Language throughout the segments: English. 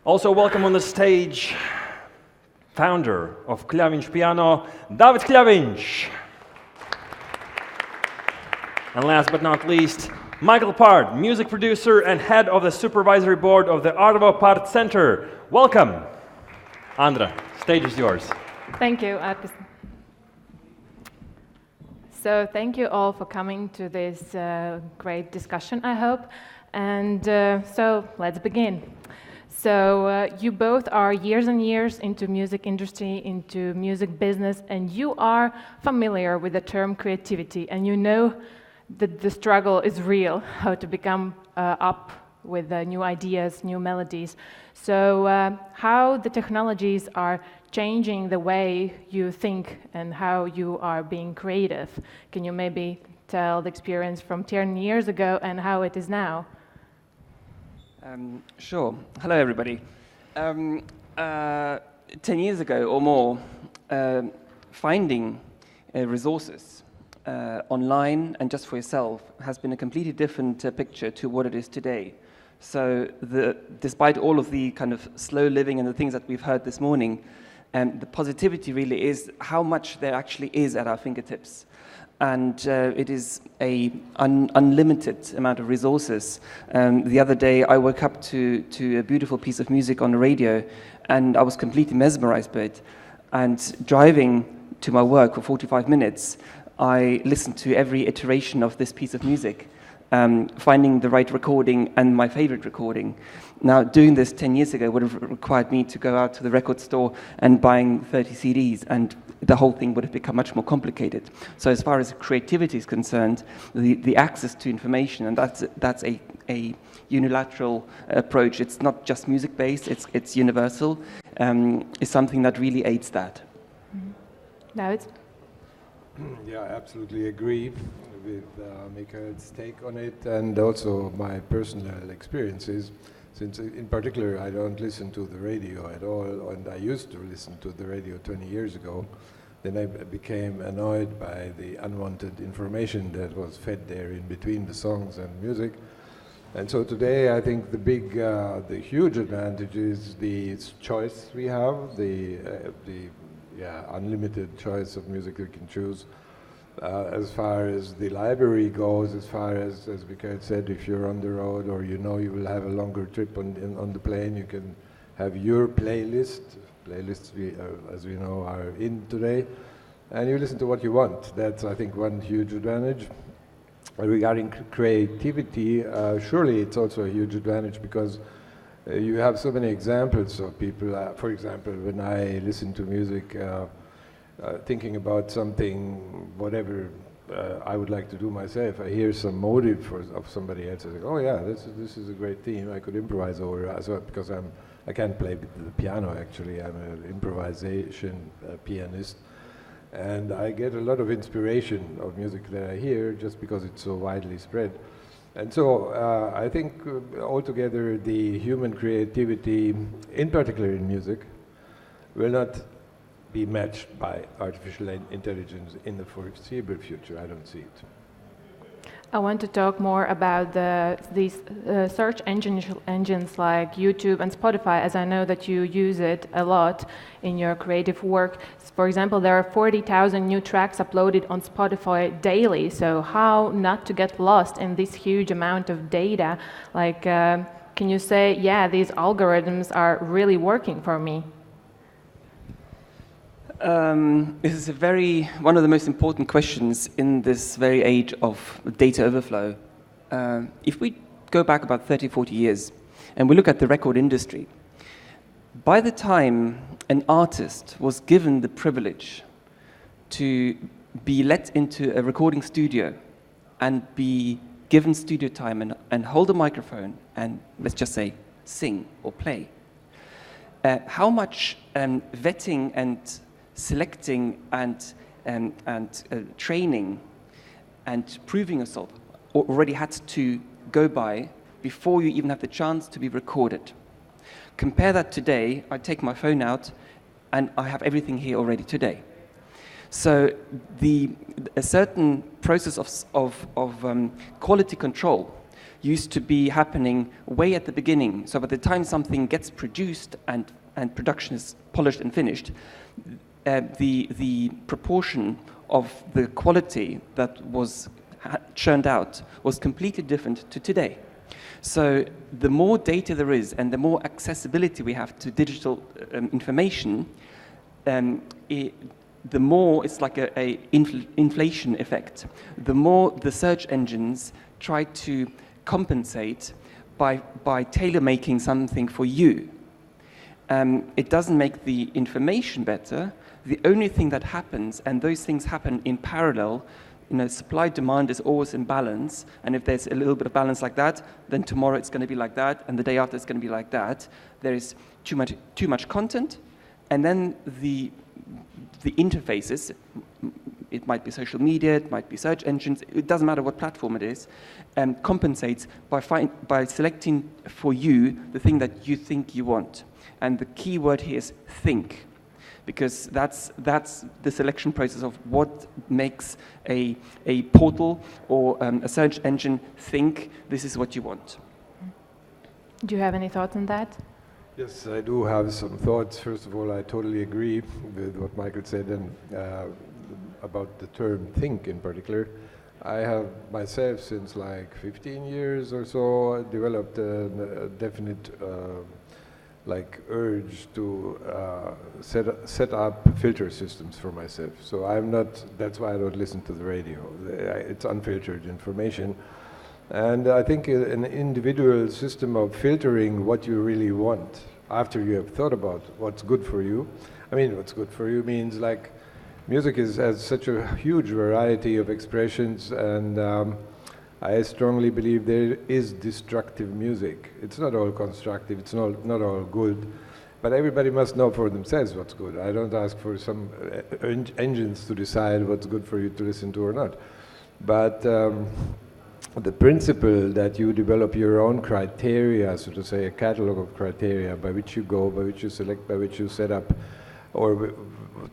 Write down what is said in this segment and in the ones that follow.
Also welcome on the stage, founder of Klavinj Piano, David Klavinj. And last but not least, Michael Part, music producer and head of the supervisory board of the Arvo Part Center. Welcome. Andra, stage is yours. Thank you, Artis. So thank you all for coming to this great discussion, I hope. And so let's begin. So you both are years and years into music industry, into music business, and you are familiar with the term creativity, and you know that the struggle is real, how to become up with new ideas, new melodies. So how the technologies are changing the way you think and how you are being creative. Can you maybe tell the experience from 10 years ago and how it is now? Sure. Hello, everybody. 10 years ago or more, finding resources online and just for yourself has been a completely different picture to what it is today. So despite all of the kind of slow living and the things that we've heard this morning, the positivity really is how much there actually is at our fingertips. And it is an unlimited amount of resources. The other day I woke up to a beautiful piece of music on the radio, and I was completely mesmerized by it. And driving to my work for 45 minutes, I listened to every iteration of this piece of music, finding the right recording and my favorite recording. Now, doing this 10 years ago would have required me to go out to the record store and buying 30 CDs, and the whole thing would have become much more complicated. So as far as creativity is concerned, the access to information, and that's a unilateral approach. It's not just music-based, it's universal, is something that really aids that. David? Yeah, I absolutely agree with Mikael's take on it, and also my personal experiences, since in particular I don't listen to the radio at all, and I used to listen to the radio 20 years ago. Then I became annoyed by the unwanted information that was fed there in between the songs and music. And so today I think the huge advantage is the choice we have, the unlimited choice of music we can choose. As far as the library goes, as far as Mikael said, if you're on the road or you know you will have a longer trip on the plane, you can have your playlist. Playlists, as we know, are in today, and you listen to what you want. That's, I think, one huge advantage. Regarding creativity, surely it's also a huge advantage because you have so many examples of people. For example, when I listen to music, thinking about something, whatever I would like to do myself, I hear some motive of somebody else. I think, oh yeah, this is a great theme. I could improvise over as well, because I can't play the piano. Actually, I'm an improvisation pianist, and I get a lot of inspiration of music that I hear just because it's so widely spread. And so I think altogether the human creativity, in particular in music, will not be matched by artificial intelligence in the foreseeable future. I don't see it. I want to talk more about these search engines like YouTube and Spotify, as I know that you use it a lot in your creative work. For example, there are 40,000 new tracks uploaded on Spotify daily, so how not to get lost in this huge amount of data? Like, can you say, yeah, these algorithms are really working for me? This is one of the most important questions in this very age of data overflow. If we go back about 30, 40 years and we look at the record industry, by the time an artist was given the privilege to be let into a recording studio and be given studio time and hold a microphone and, let's just say, sing or play, how much vetting and selecting and training and proving yourself already had to go by before you even have the chance to be recorded. Compare that today, I take my phone out and I have everything here already today. So a certain process of quality control used to be happening way at the beginning. So by the time something gets produced and production is polished and finished, the proportion of the quality that was churned out was completely different to today. So the more data there is and the more accessibility we have to digital information, the more it's like a inflation effect. The more the search engines try to compensate by tailor-making something for you. It doesn't make the information better. The only thing that happens, and those things happen in parallel, supply-demand is always in balance, and if there's a little bit of balance like that, then tomorrow it's going to be like that, and the day after it's going to be like that. There is too much content, and then the interfaces, it might be social media, it might be search engines, it doesn't matter what platform it is, compensates by selecting for you the thing that you think you want. And the key word here is think, because that's the selection process of what makes a portal or a search engine think this is what you want. Do you have any thoughts on that? Yes, I do have some thoughts. First of all, I totally agree with what Michael said and about the term think in particular. I have myself since like 15 years or so developed a definite urge to set up filter systems for myself. So I'm not, that's why I don't listen to the radio. It's unfiltered information. And I think an individual system of filtering what you really want after you have thought about what's good for you. I mean, what's good for you means like music has such a huge variety of expressions, and I strongly believe there is destructive music. It's not all constructive, it's not all good, but everybody must know for themselves what's good. I don't ask for some engines to decide what's good for you to listen to or not. But the principle that you develop your own criteria, so to say, a catalog of criteria by which you go, by which you select, by which you set up, or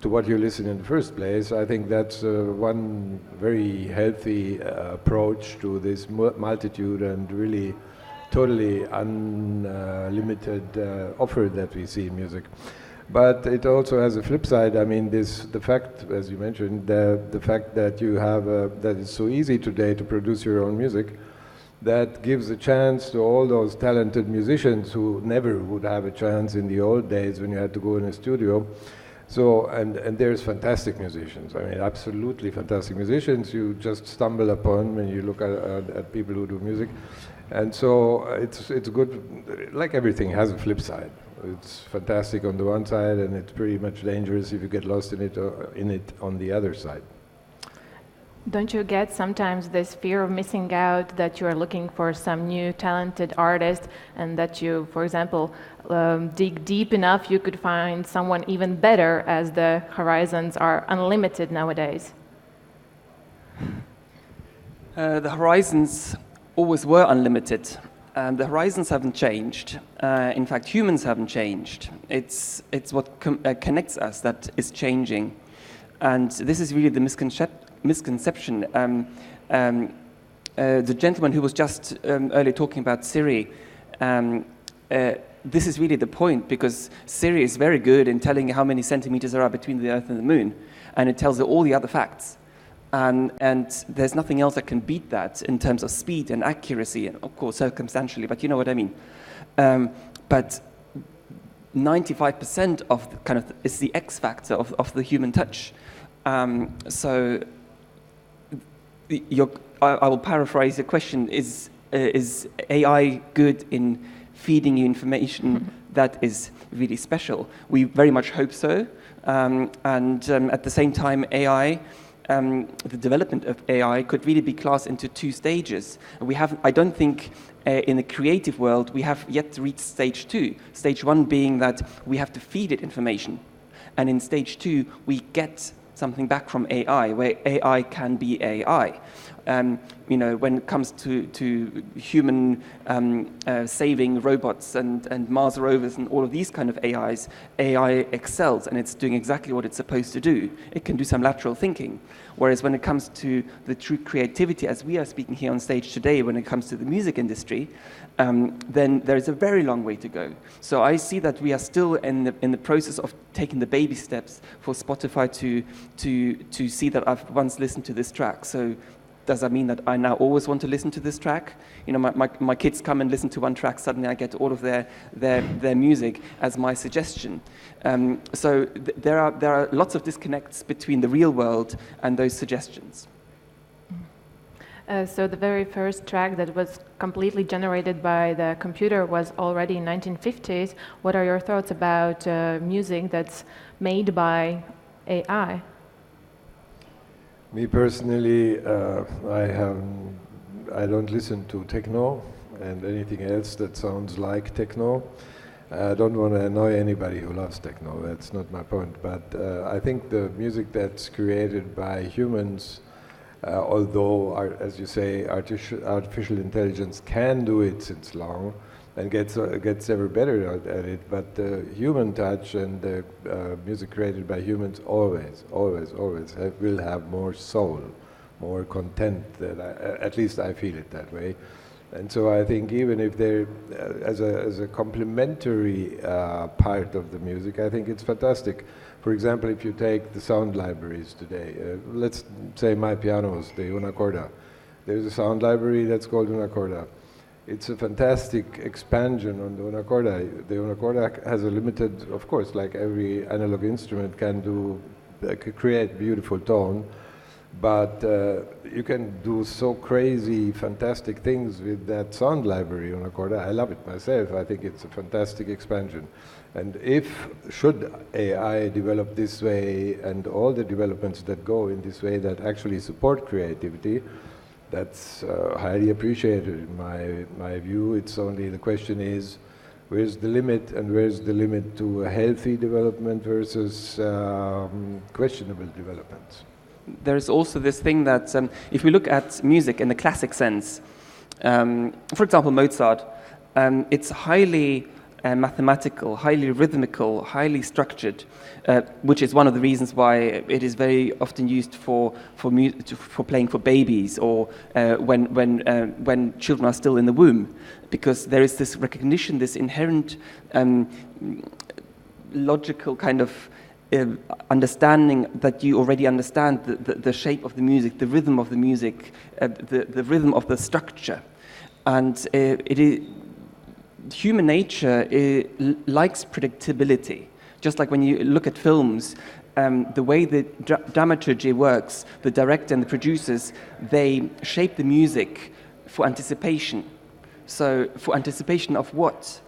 to what you listen in the first place, I think that's one very healthy approach to this multitude and really totally unlimited offer that we see in music. But it also has a flip side. I mean, the fact, as you mentioned, the fact that you have that it's so easy today to produce your own music, that gives a chance to all those talented musicians who never would have a chance in the old days when you had to go in a studio. So, and there's fantastic musicians. I mean, absolutely fantastic musicians you just stumble upon when you look at people who do music. And so it's good, like everything has a flip side. It's fantastic on the one side, and it's pretty much dangerous if you get lost in it on the other side. Don't you get sometimes this fear of missing out, that you are looking for some new talented artist, and that you, for example, dig deep enough, you could find someone even better, as the horizons are unlimited nowadays? The horizons always were unlimited. The horizons haven't changed. In fact, humans haven't changed. It's what connects us that is changing. And this is really the misconception. The gentleman who was just earlier talking about Siri, this is really the point, because Siri is very good in telling you how many centimeters there are between the Earth and the Moon, and it tells you all the other facts. And there's nothing else that can beat that in terms of speed and accuracy, and of course circumstantially, but you know what I mean. But 95% of is the X factor of the human touch. So I will paraphrase the question: Is AI good in feeding you information that is really special? We very much hope so, and at the same time, AI. The development of AI could really be classed into two stages. I don't think in the creative world we have yet reached stage 2. Stage 1 being that we have to feed it information. And in stage 2, we get something back from AI, where AI can be AI. when it comes to human saving robots and Mars rovers and all of these kind of AIs, AI excels and it's doing exactly what it's supposed to do. It can do some lateral thinking. Whereas when it comes to the true creativity, as we are speaking here on stage today, when it comes to the music industry, then there is a very long way to go. So I see that we are still in the process of taking the baby steps for Spotify to see that I've once listened to this track. So does that mean that I now always want to listen to this track? My kids come and listen to one track, suddenly I get all of their music as my suggestion. So there are lots of disconnects between the real world and those suggestions. So the very first track that was completely generated by the computer was already in 1950s. What are your thoughts about music that's made by AI? Me personally, I don't listen to techno and anything else that sounds like techno. I don't want to annoy anybody who loves techno, that's not my point. But I think the music that's created by humans, although, as you say, artificial intelligence can do it since long and gets ever better at it, but the human touch and the music created by humans always will have more soul, more content. At least I feel it that way. And so I think even if they're as a complementary part of the music, I think it's fantastic. For example, if you take the sound libraries today, let's say my pianos, the una corda. There's a sound library that's called una corda. It's a fantastic expansion on the una corda. The una corda has a limited, of course, like every analog instrument can create beautiful tone, but you can do so crazy, fantastic things with that sound library una corda. I love it myself. I think it's a fantastic expansion. And should AI develop this way and all the developments that go in this way that actually support creativity, that's highly appreciated in my view. It's only the question is, where's the limit, and where's the limit to a healthy development versus questionable developments? There's also this thing that if we look at music in the classic sense, for example, Mozart, it's highly mathematical, highly rhythmical, highly structured, which is one of the reasons why it is very often used for playing for babies or when children are still in the womb, because there is this recognition, this inherent logical kind of understanding that you already understand the shape of the music, the rhythm of the music, the rhythm of the structure, and it is. Human nature likes predictability. Just like when you look at films, the way the dramaturgy works, the director and the producers, they shape the music for anticipation. So for anticipation of what?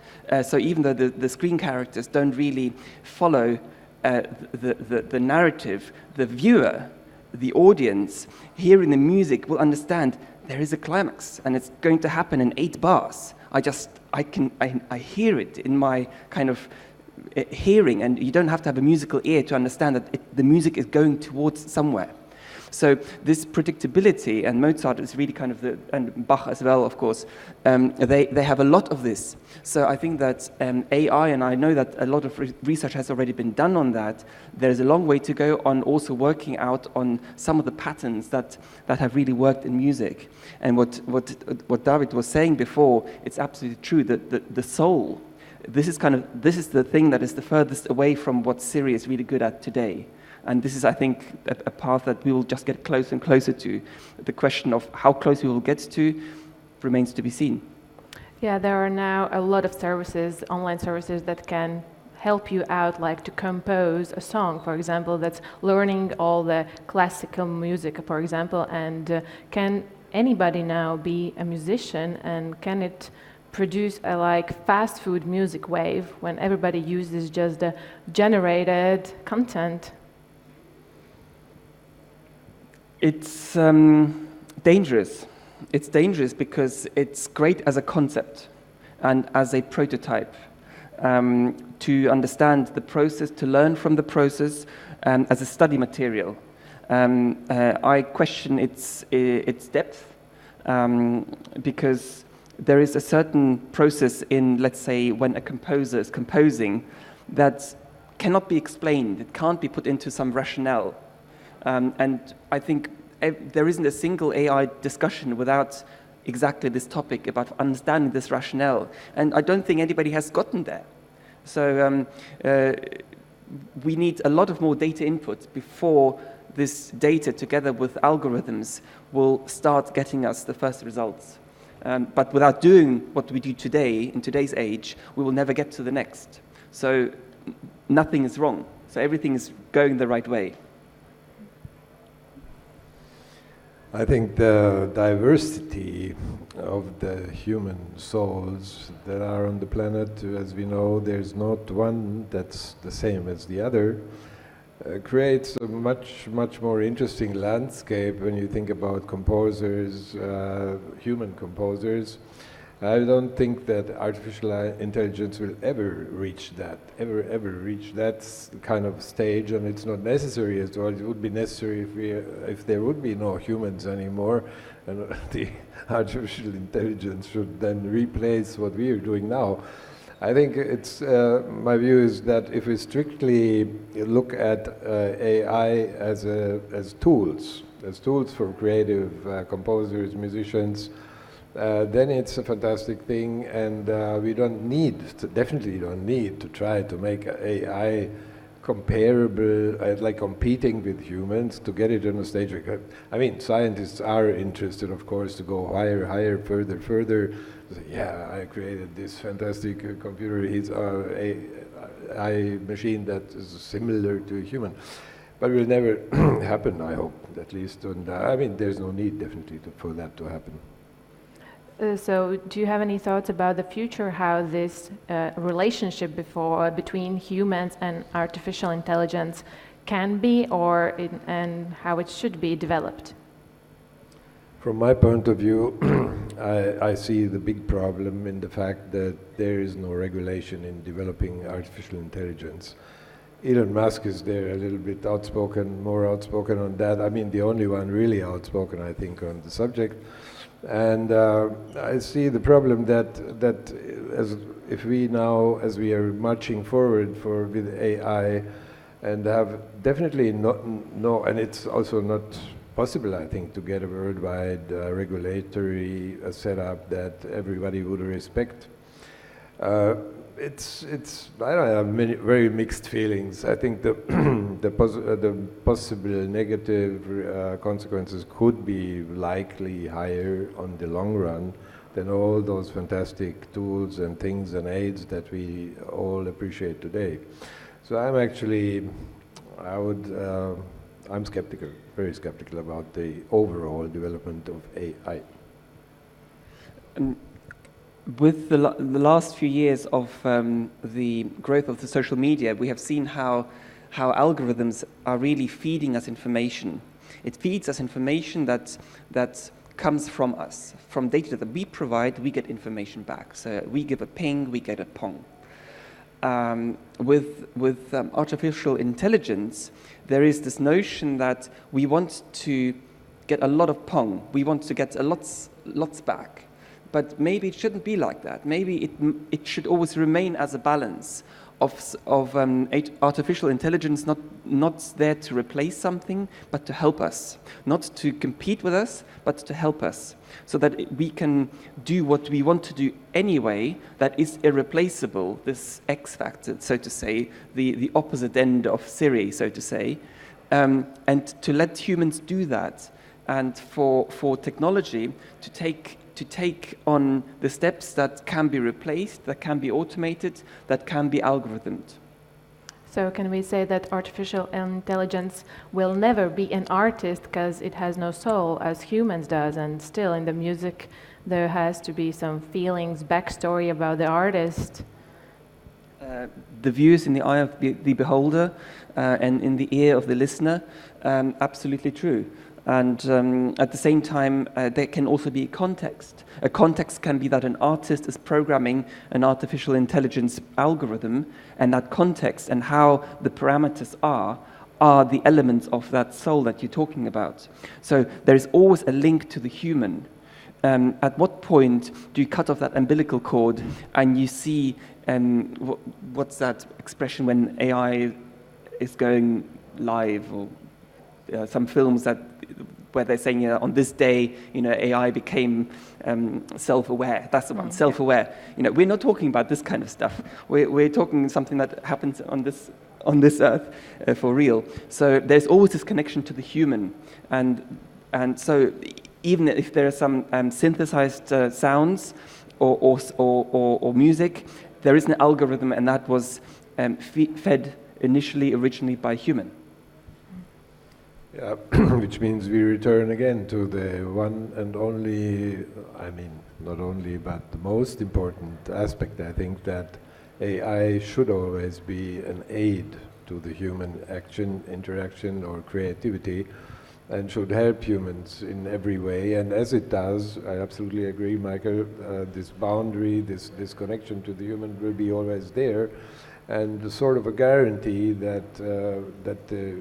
So even though the screen characters don't really follow the narrative, the viewer, the audience, hearing the music will understand there is a climax and it's going to happen in 8 bars. I hear it in my kind of hearing, and you don't have to have a musical ear to understand that the music is going towards somewhere. So this predictability, and Mozart is really kind of and Bach as well, of course, they have a lot of this. So I think that AI, and I know that a lot of research has already been done on that, there's a long way to go on also working out on some of the patterns that have really worked in music. And what David was saying before, it's absolutely true that the soul, this is the thing that is the furthest away from what Siri is really good at today. And this is, I think, a path that we will just get closer and closer to. The question of how close we will get to remains to be seen. Yeah, there are now a lot of services, online services, that can help you out, like to compose a song, for example, that's learning all the classical music, for example, and can anybody now be a musician, and can it produce a fast food music wave when everybody uses just the generated content? It's dangerous. It's dangerous because it's great as a concept and as a prototype to understand the process, to learn from the process as a study material. I question its depth, because there is a certain process in, let's say, when a composer is composing that cannot be explained. It can't be put into some rationale. And I think there isn't a single AI discussion without exactly this topic about understanding this rationale. And I don't think anybody has gotten there. So we need a lot of more data input before this data, together with algorithms, will start getting us the first results. But without doing what we do today, in today's age, we will never get to the next. So nothing is wrong. So everything is going the right way. I think the diversity of the human souls that are on the planet, as we know, there's not one that's the same as the other, creates a much more interesting landscape when you think about composers, human composers. I don't think that artificial intelligence will ever reach that, ever reach that kind of stage, and it's not necessary as well. It would be necessary if there would be no humans anymore, and the artificial intelligence should then replace what we are doing now. I think it's my view is that if we strictly look at AI as tools for creative composers, musicians, then it's a fantastic thing, and we definitely don't need to try to make AI comparable, like competing with humans to get it on a stage. I mean, scientists are interested, of course, to go higher, further. Yeah, I created this fantastic computer. It's a machine that is similar to a human. But it will never happen, I hope, at least. And I mean, there's no need, definitely, for that to happen. So do you have any thoughts about the future, how this relationship between humans and artificial intelligence can be, and how it should be developed? From my point of view, I see the big problem in the fact that there is no regulation in developing artificial intelligence. Elon Musk is there a little bit more outspoken on that. I mean, the only one really outspoken, I think, on the subject. And I see the problem that as we are marching forward with AI, and have definitely and it's also not possible, I think, to get a worldwide regulatory setup that everybody would respect. It's I don't know, many very mixed feelings. I think the possible negative consequences could be likely higher on the long run than all those fantastic tools and things and aids that we all appreciate today. So I'm skeptical, very skeptical about the overall development of AI. With the last few years of the growth of the social media, we have seen how algorithms are really feeding us information. It feeds us information that comes from us. From data that we provide, we get information back. So we give a ping, we get a pong. With artificial intelligence, there is this notion that we want to get a lot of pong. We want to get lots back. But maybe it shouldn't be like that. Maybe it should always remain as a balance of artificial intelligence, not there to replace something, but to help us. Not to compete with us, but to help us. So that we can do what we want to do anyway, that is irreplaceable, this X factor, so to say, the opposite end of Siri, so to say. And to let humans do that, and for technology to take on the steps that can be replaced, that can be automated, that can be algorithmed. So can we say that artificial intelligence will never be an artist because it has no soul as humans does, and still in the music there has to be some feelings, backstory about the artist? The view is in the eye of the beholder and in the ear of the listener, absolutely true. And at the same time, there can also be a context. A context can be that an artist is programming an artificial intelligence algorithm, and that context and how the parameters are are the elements of that soul that you're talking about. So there is always a link to the human. At what point do you cut off that umbilical cord and you see, what's that expression when AI is going live, or some films where they're saying, on this day, AI became self-aware. That's the one, self-aware. We're not talking about this kind of stuff. We're talking something that happens on this earth for real. So there's always this connection to the human, and so even if there are some synthesized sounds or music, there is an algorithm, and that was fed originally by human. Yeah, which means we return again to the one and only, not only, but the most important aspect. I think that AI should always be an aid to the human action, interaction, or creativity, and should help humans in every way. And as it does, I absolutely agree, Michael, this boundary, this connection to the human will be always there, and sort of a guarantee that the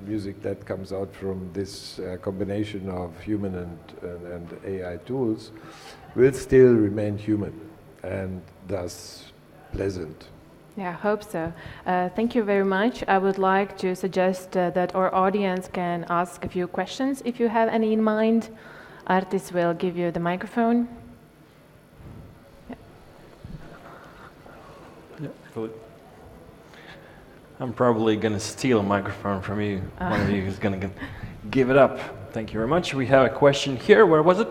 music that comes out from this combination of human and AI tools will still remain human and thus pleasant. Yeah, I hope so. Thank you very much. I would like to suggest that our audience can ask a few questions if you have any in mind. Artis will give you the microphone. Yeah, Philip. I'm probably going to steal a microphone from you. One of you is going to give it up. Thank you very much. We have a question here. Where was it?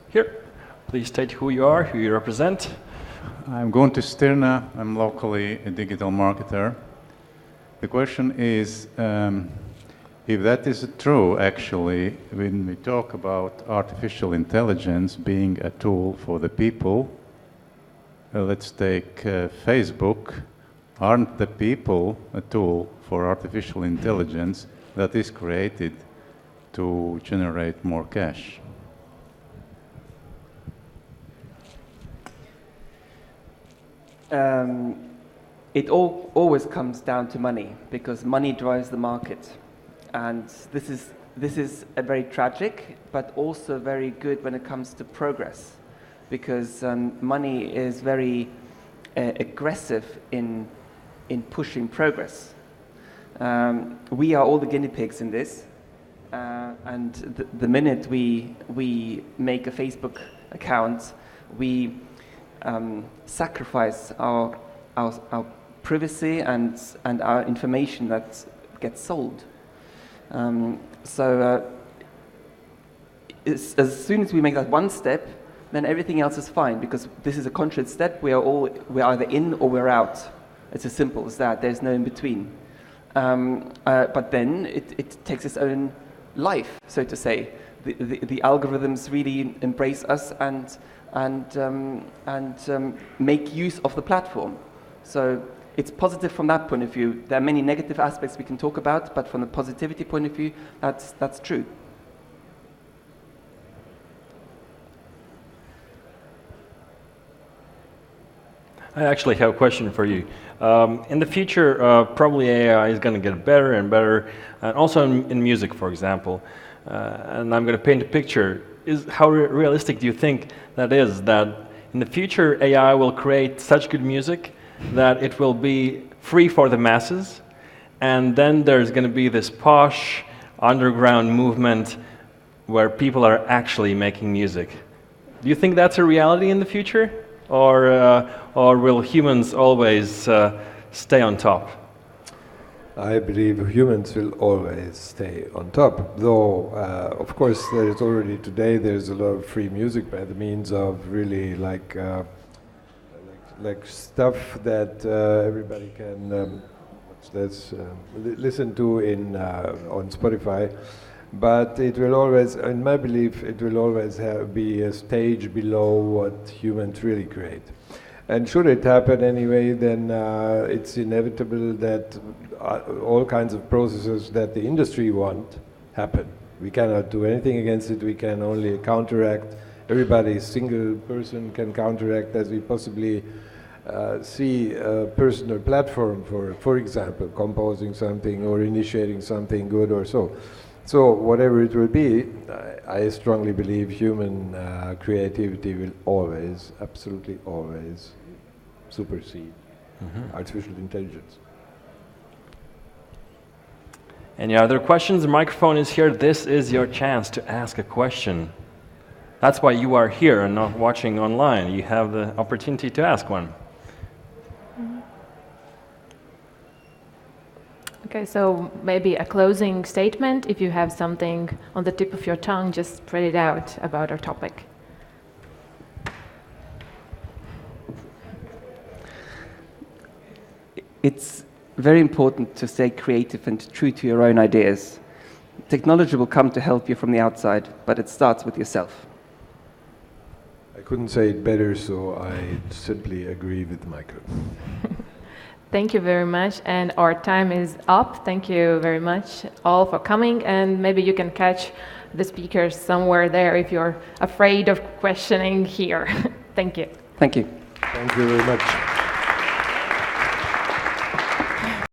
Here. Please state who you are, who you represent. I'm going to Stirna. I'm locally a digital marketer. The question is, if that is true, actually, when we talk about artificial intelligence being a tool for the people, let's take Facebook. Aren't the people a tool for artificial intelligence that is created to generate more cash? It always comes down to money, because money drives the market. And this is a very tragic, but also very good when it comes to progress, because money is very aggressive in pushing progress. We are all the guinea pigs in this, and the minute we make a Facebook account, we sacrifice our privacy and our information that gets sold. So as soon as we make that one step, then everything else is fine, because this is a conscious step. We're either in or we're out. It's as simple as that. There's no in between. But then it takes its own life, so to say. The algorithms really embrace us and make use of the platform. So it's positive from that point of view. There are many negative aspects we can talk about, but from the positivity point of view, that's true. I actually have a question for you. In the future, probably AI is going to get better and better, and also in music, for example. And I'm going to paint a picture. How realistic do you think that is, that in the future AI will create such good music that it will be free for the masses, and then there's going to be this posh underground movement where people are actually making music? Do you think that's a reality in the future? Or will humans always stay on top? I believe humans will always stay on top, though of course there's already today there's a lot of free music by the means of really like stuff that everybody can listen to on Spotify. But it will always, in my belief, it will always be a stage below what humans really create. And should it happen anyway, then it's inevitable that all kinds of processes that the industry want happen. We cannot do anything against it, we can only counteract. Everybody, single person can counteract as we possibly see a personal platform for example, composing something or initiating something good or so. So whatever it will be, I strongly believe human creativity will always, absolutely always, supersede artificial intelligence. Any other questions? The microphone is here. This is your chance to ask a question. That's why you are here and not watching online. You have the opportunity to ask one. Okay, so maybe a closing statement. If you have something on the tip of your tongue, just spread it out about our topic. It's very important to stay creative and true to your own ideas. Technology will come to help you from the outside, but it starts with yourself. I couldn't say it better, so I simply agree with Michael. Thank you very much, and our time is up. Thank you very much all for coming, and maybe you can catch the speakers somewhere there if you're afraid of questioning here. Thank you. Thank you. Thank you very much.